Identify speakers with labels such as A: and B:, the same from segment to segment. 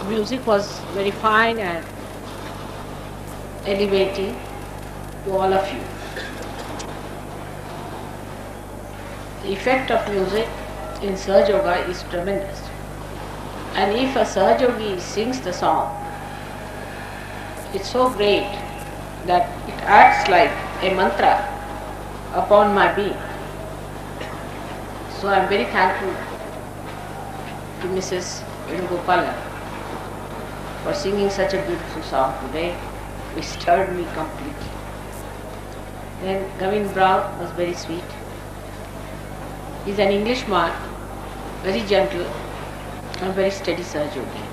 A: music was very fine and elevating to all of you. The effect of music in Sahaja Yoga is tremendous. And if a Sahaja Yogi sings the song, it's so great that it acts like a mantra upon my being. So I'm very thankful to Mrs. Venugopalan for singing such a beautiful song today, which stirred me completely. Then Gavin Brown was very sweet. He's an Englishman, very gentle and very steady Sahaja Yogi.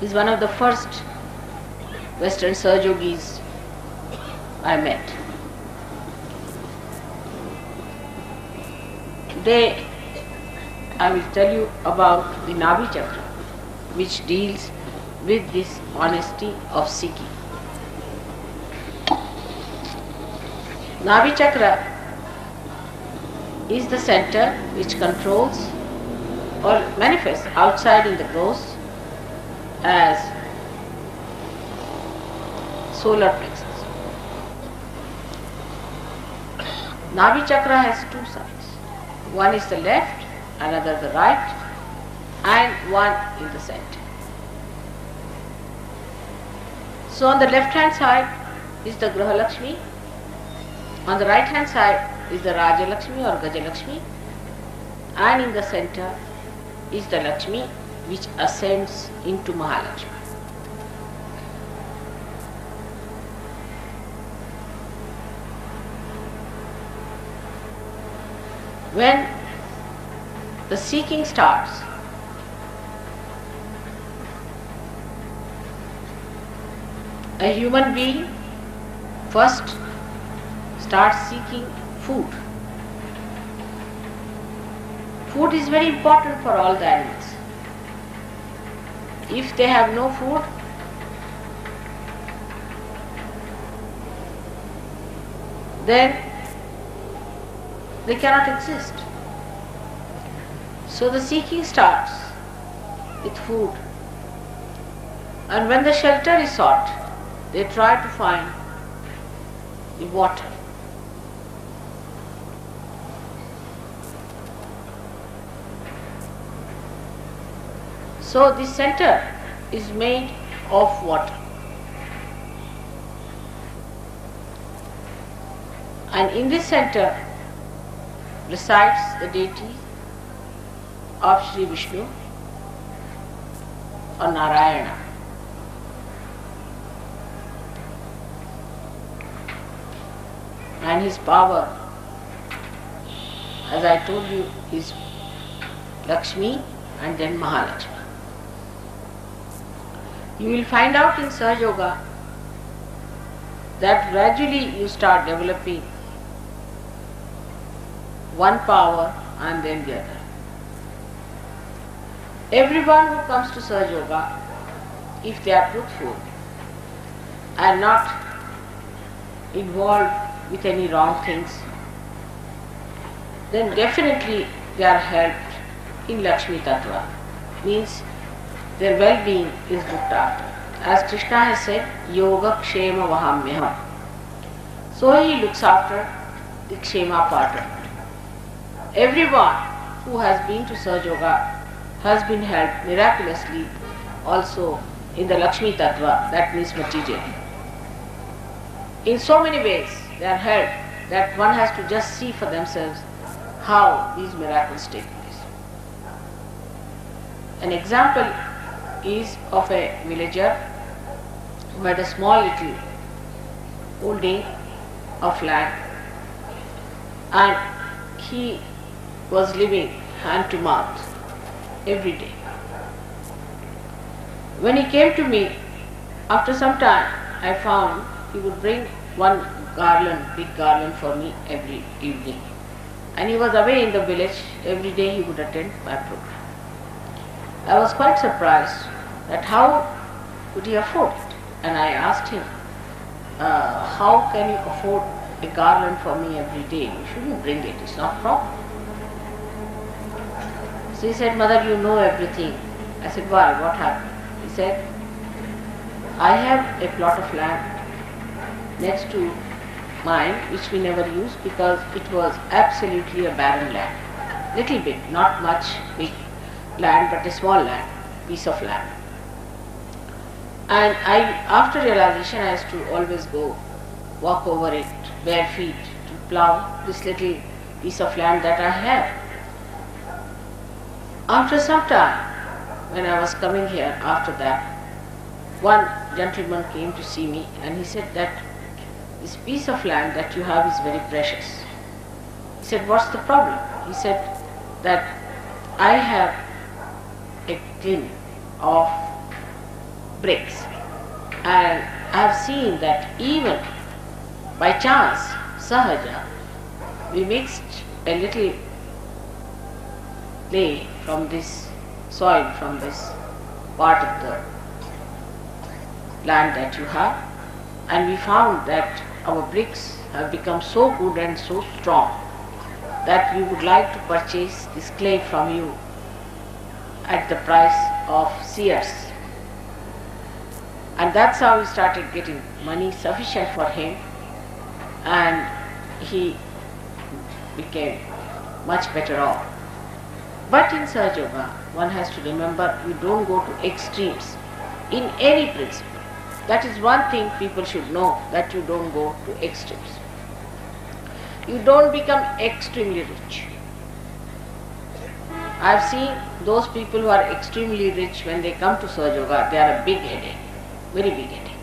A: He's one of the first Western Sahaja Yogis I met. Today I will tell you about the Nabhi Chakra, which deals with this honesty of seeking. Nabhi Chakra is the center which controls or manifests outside in the ghost as solar plexus. Nabhi Chakra has two sides. One is the left, another the right, and one in the center. So on the left hand side is the Graha Lakshmi, on the right hand side is the Raja Lakshmi or Gaja Lakshmi, and in the center is the Lakshmi which ascends into Mahalakshmi. When the seeking starts, a human being first starts seeking food. Food is very important for all the animals. If they have no food, then they cannot exist. So the seeking starts with food. And when the shelter is sought, they try to find the water. So this center is made of water. And in this center resides the deity of Sri Vishnu or Narayana. And his power, as I told you, is Lakshmi and then Mahalakshmi. You will find out in Sahaja Yoga that gradually you start developing one power and then the other. Everyone who comes to Sahaja Yoga, if they are truthful and not involved with any wrong things, then definitely they are helped in Lakshmi Tattva. Means their well-being is looked after. As Krishna has said, Yoga Kshema Vahamyaham. So he looks after the Kshema part of it. Everyone who has been to Sahaja Yoga has been helped miraculously also in the Lakshmi Tattva, that means material. In so many ways they are helped that one has to just see for themselves how these miracles take place. An example is of a villager who had a small little holding of land, and he was living hand to mouth every day. When he came to me, after some time I found he would bring one garland, big garland for me every evening. And he was away in the village, every day he would attend my program. I was quite surprised that how could he afford it? And I asked him, how can you afford a garland for me every day? You shouldn't bring it, it's not proper. So he said, Mother, you know everything. I said, why? What happened? He said, I have a plot of land next to mine which we never used because it was absolutely a barren land. Little bit, not much big land, but a small land, piece of land. And after realization, I used to always go walk over it bare feet to plow this little piece of land that I have. After some time, when I was coming here after that, one gentleman came to see me and he said that this piece of land that you have is very precious. He said, what's the problem? He said that I have a tin of bricks and I have seen that even by chance, sahaja, we mixed a little clay from this soil, from this part of the land that you have, and we found that our bricks have become so good and so strong that we would like to purchase this clay from you at the price of seers. And that's how we started getting money sufficient for him, and he became much better off. But in Sahaja Yoga, one has to remember you don't go to extremes in any principle. That is one thing people should know, that you don't go to extremes. You don't become extremely rich. I have seen those people who are extremely rich, when they come to Sahaja Yoga, they are a big headache, very big headache.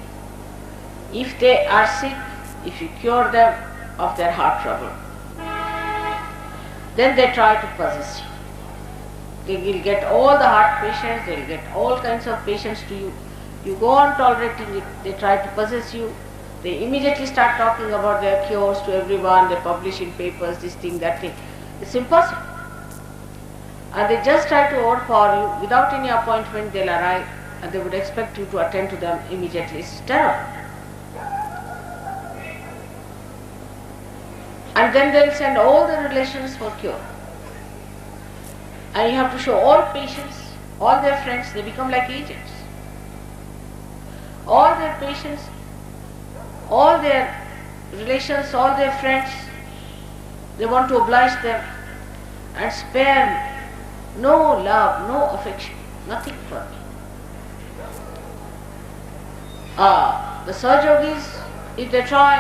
A: If they are sick, if you cure them of their heart trouble, then they try to possess you. They will get all the heart patients, they will get all kinds of patients to you. You go on tolerating it, they try to possess you. They immediately start talking about their cures to everyone, they publish in papers, this thing, that thing. It's impossible. And they just try to overpower you. Without any appointment, they'll arrive and they would expect you to attend to them immediately. It's terrible. And then they'll send all the relations for cure. And you have to show all patients, all their friends, they become like agents. All their patients, all their relations, all their friends, they want to oblige them and spare no love, no affection, nothing for me. The Sahaja Yogis, if they try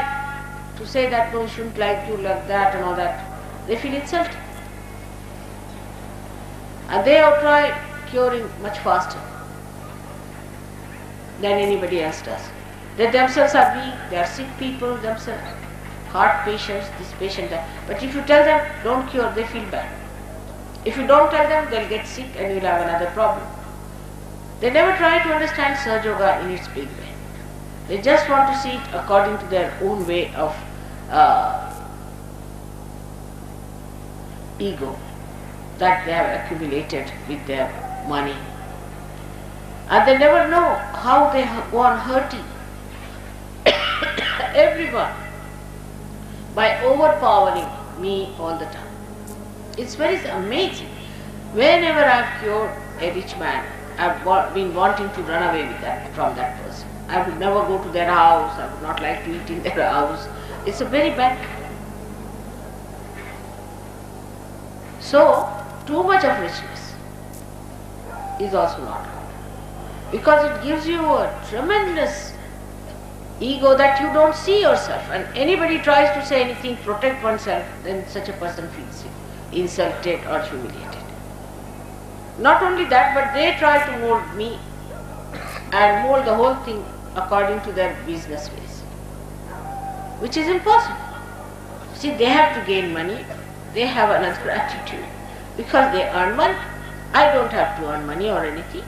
A: to say that no, you shouldn't like you like that and all that, they feel insulted. And they have tried curing much faster than anybody else does. They themselves are weak, they are sick people themselves, heart patients, this patient, that. But if you tell them, don't cure, they feel bad. If you don't tell them, they'll get sick and you'll have another problem. They never try to understand Sahaja Yoga in its big way. They just want to see it according to their own way of ego that they have accumulated with their money. And they never know how they go on hurting everyone by overpowering me all the time. It's very amazing. Whenever I've cured a rich man, I've been wanting to run away with from that person. I would never go to their house, I would not like to eat in their house. It's a very bad. So, too much of richness is also not good, because it gives you a tremendous ego that you don't see yourself, and anybody tries to say anything, protect oneself, then such a person feels insulted or humiliated. Not only that, but they try to mold me and mold the whole thing according to their business ways, which is impossible. See, they have to gain money, they have another attitude, because they earn money. I don't have to earn money or anything.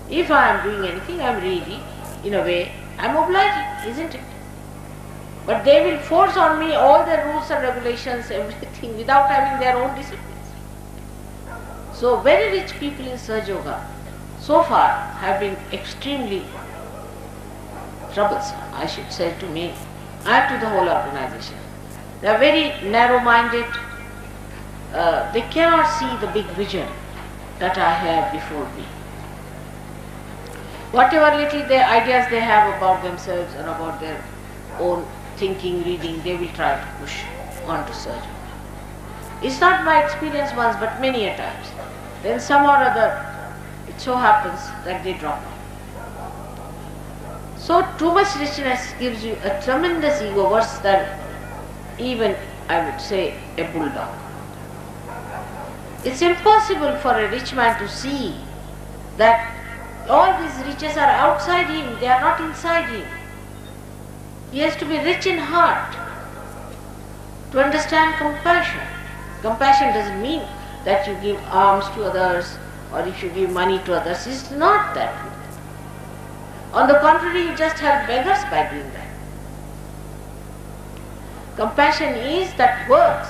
A: If I am doing anything, I am really, in a way, I am obliging, isn't it? But they will force on me all the rules and regulations, everything, without having their own disciplines. So very rich people in Sahaja Yoga so far have been extremely troublesome, I should say, to me and to the whole organization. They are very narrow-minded. They cannot see the big vision that I have before me. Whatever little ideas they have about themselves and about their own thinking, reading, they will try to push on to Sahaja. It's not my experience once, but many a times. Then some or other, it so happens that they drop off. So too much richness gives you a tremendous ego, worse than even, I would say, a bulldog. It's impossible for a rich man to see that all these riches are outside him, they are not inside him. He has to be rich in heart to understand compassion. Compassion doesn't mean that you give alms to others or if you give money to others. It's not that. On the contrary, you just help beggars by doing that. Compassion is that works.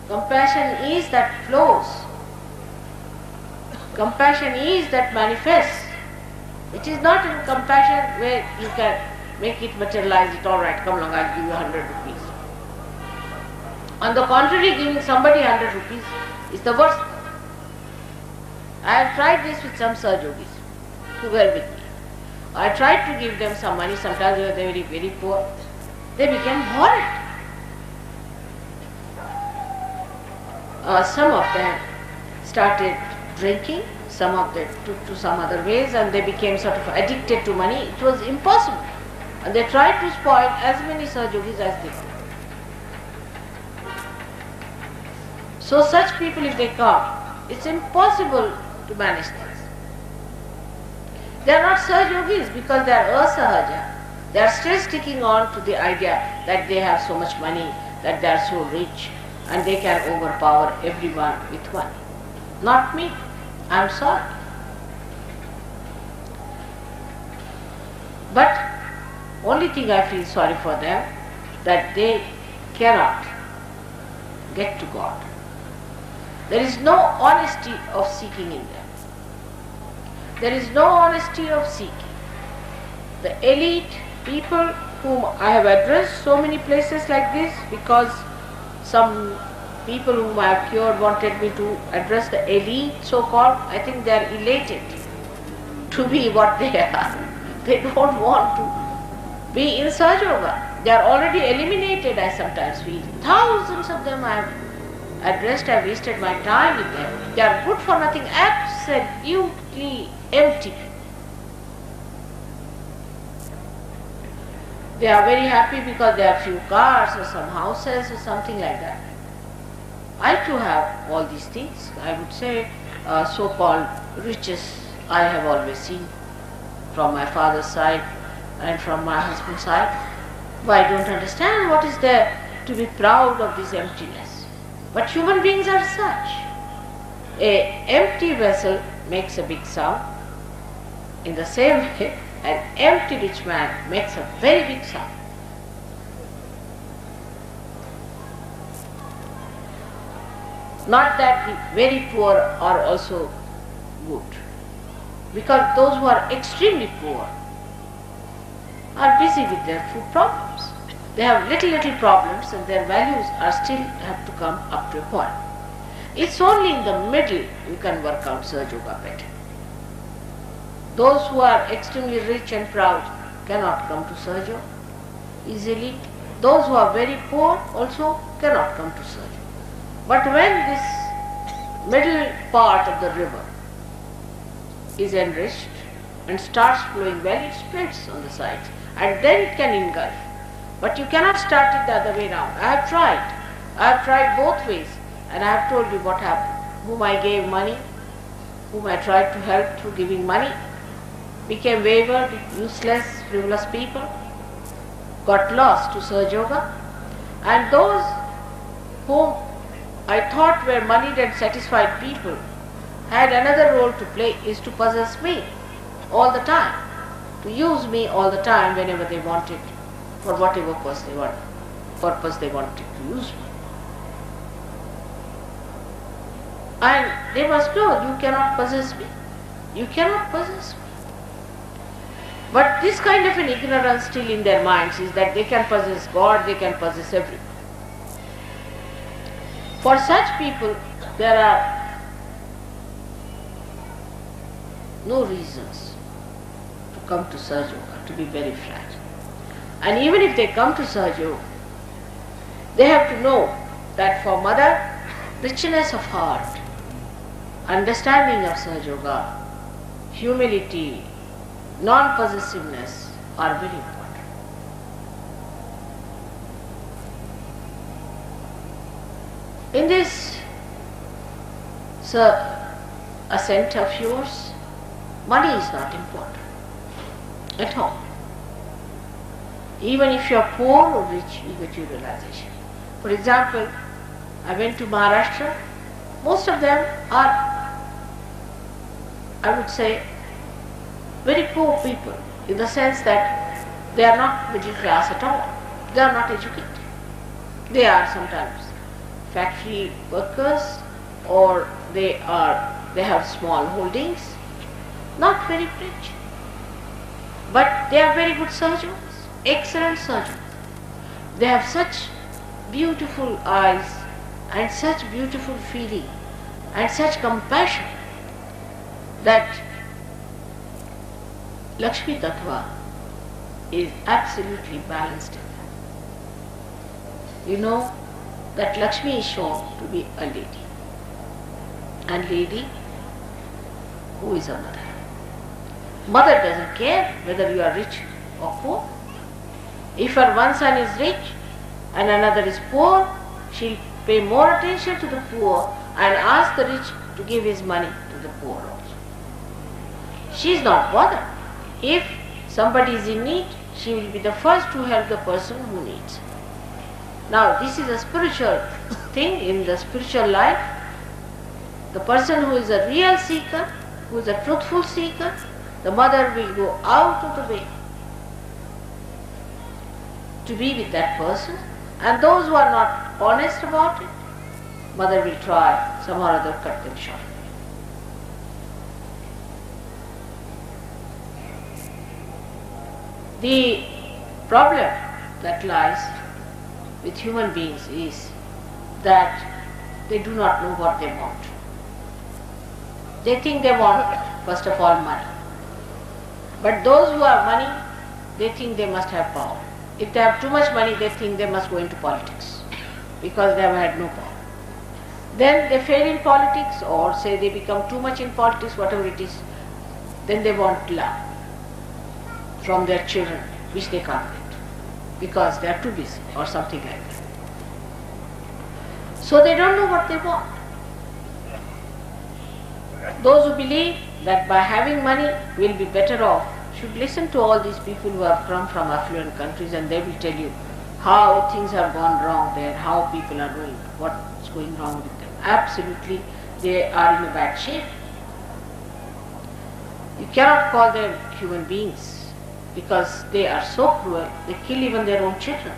A: Compassion is that flows. Compassion is that manifests. It is not in compassion where you can make it materialize it, all right, come along, I'll give you 100 rupees. On the contrary, giving somebody 100 rupees is the worst. I have tried this with some Sahaja Yogis who were with me. I tried to give them some money, sometimes they were very, very poor. They became horrid. Some of them started drinking, some of them took to some other ways and they became sort of addicted to money. It was impossible. And they tried to spoil as many Sahaja Yogis as they could. So such people, if they come, it's impossible to manage things. They are not Sahaja Yogis because they are asahaja. They are still sticking on to the idea that they have so much money, that they are so rich and they can overpower everyone with money. Not me. I am sorry. But only thing I feel sorry for them, that they cannot get to God. There is no honesty of seeking in them. There is no honesty of seeking. The elite people whom I have addressed so many places like this, because some people whom I have cured wanted me to address the elite, so-called. I think they are elated to be what they are. They don't want to be in Sahaja Yoga. They are already eliminated, I sometimes feel. Thousands of them I have addressed, I have wasted my time with them. They are good for nothing, absolutely empty. They are very happy because they have few cars or some houses or something like that. I too have all these things. I would say so-called riches I have always seen from my father's side and from my husband's side. But I don't understand what is there to be proud of this emptiness. But human beings are such. An empty vessel makes a big sound. In the same way, an empty rich man makes a very big sound. Not that the very poor are also good, because those who are extremely poor are busy with their food problems. They have little problems and their values are still have to come up to a point. It's only in the middle you can work out Sahaja Yoga better. Those who are extremely rich and proud cannot come to Sahaja Yoga easily. Those who are very poor also cannot come to Sahaja Yoga. But when this middle part of the river is enriched and starts flowing well, it spreads on the sides and then it can engulf. But you cannot start it the other way round. I have tried both ways, and I have told you what happened. Whom I gave money, whom I tried to help through giving money, became wayward, useless, frivolous people, got lost to Sahaja Yoga, and those whom I thought were moneyed and satisfied people had another role to play, is to possess me all the time, to use me all the time whenever they wanted, for whatever purpose they wanted to use me. And they must know, you cannot possess me. You cannot possess me. But this kind of an ignorance still in their minds is that they can possess God, they can possess everything. For such people, there are no reasons to come to Sahaja Yoga, to be very frank. And even if they come to Sahaja Yoga, they have to know that for mother, richness of heart, understanding of Sahaja Yoga, humility, non-possessiveness are very important. In this ascent of yours, money is not important at all. Even if you are poor or rich, you get your realization. For example, I went to Maharashtra. Most of them are, I would say, very poor people, in the sense that they are not middle class at all. They are not educated. They are sometimes factory workers, or they have small holdings, not very rich. But they are very good surgeons, excellent surgeons. They have such beautiful eyes and such beautiful feeling and such compassion that Lakshmi Tattva is absolutely balanced in them. You know that Lakshmi is shown to be a lady, and lady who is a mother. Mother doesn't care whether you are rich or poor. If her one son is rich and another is poor, she'll pay more attention to the poor and ask the rich to give his money to the poor also. She is not bothered. If somebody is in need, she will be the first to help the person who needs. Now, this is a spiritual thing in the spiritual life. The person who is a real seeker, who is a truthful seeker, the mother will go out of the way to be with that person, and those who are not honest about it, mother will try some or other cut them short. The problem that lies with human beings is that they do not know what they want. They think they want, first of all, money. But those who have money, they think they must have power. If they have too much money, they think they must go into politics because they have had no power. Then they fail in politics, or say they become too much in politics, whatever it is. Then they want love from their children, which they can't get because they are too busy or something like that. So they don't know what they want. Those who believe that by having money we'll be better off should listen to all these people who have come from affluent countries, and they will tell you how things have gone wrong there, how people are doing, what's going wrong with them. Absolutely, they are in a bad shape. You cannot call them human beings because they are so cruel, they kill even their own children.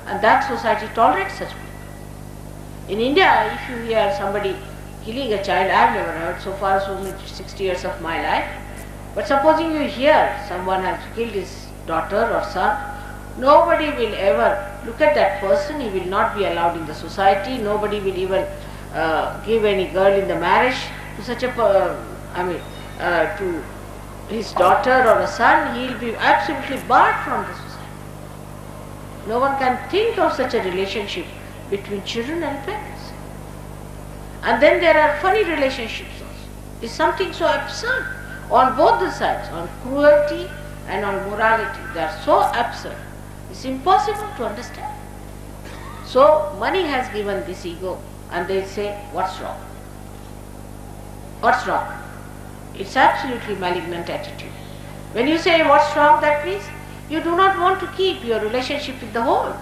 A: And that society tolerates such people. In India, if you hear somebody killing a child, I have never heard so far, so much 60 years of my life. But supposing you hear someone has killed his daughter or son, nobody will ever look at that person. He will not be allowed in the society. Nobody will even give any girl in the marriage to such a, to his daughter or a son. He will be absolutely barred from the society. No one can think of such a relationship between children and parents. And then there are funny relationships also. It's something so absurd on both the sides, on cruelty and on morality. They are so absurd. It's impossible to understand. So money has given this ego, and they say, what's wrong? What's wrong? It's absolutely malignant attitude. When you say what's wrong, that means you do not want to keep your relationship with the whole.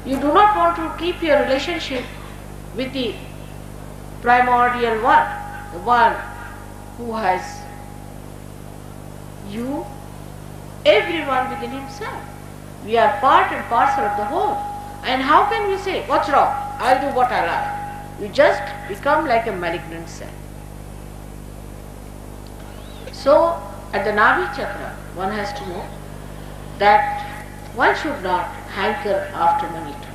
A: You do not want to keep your relationship with the primordial one, the one who has you, everyone within himself. We are part and parcel of the whole. And how can we say, what's wrong? I'll do what I like. You just become like a malignant cell. So, at the Navi Chakra, one has to know that one should not hanker after money too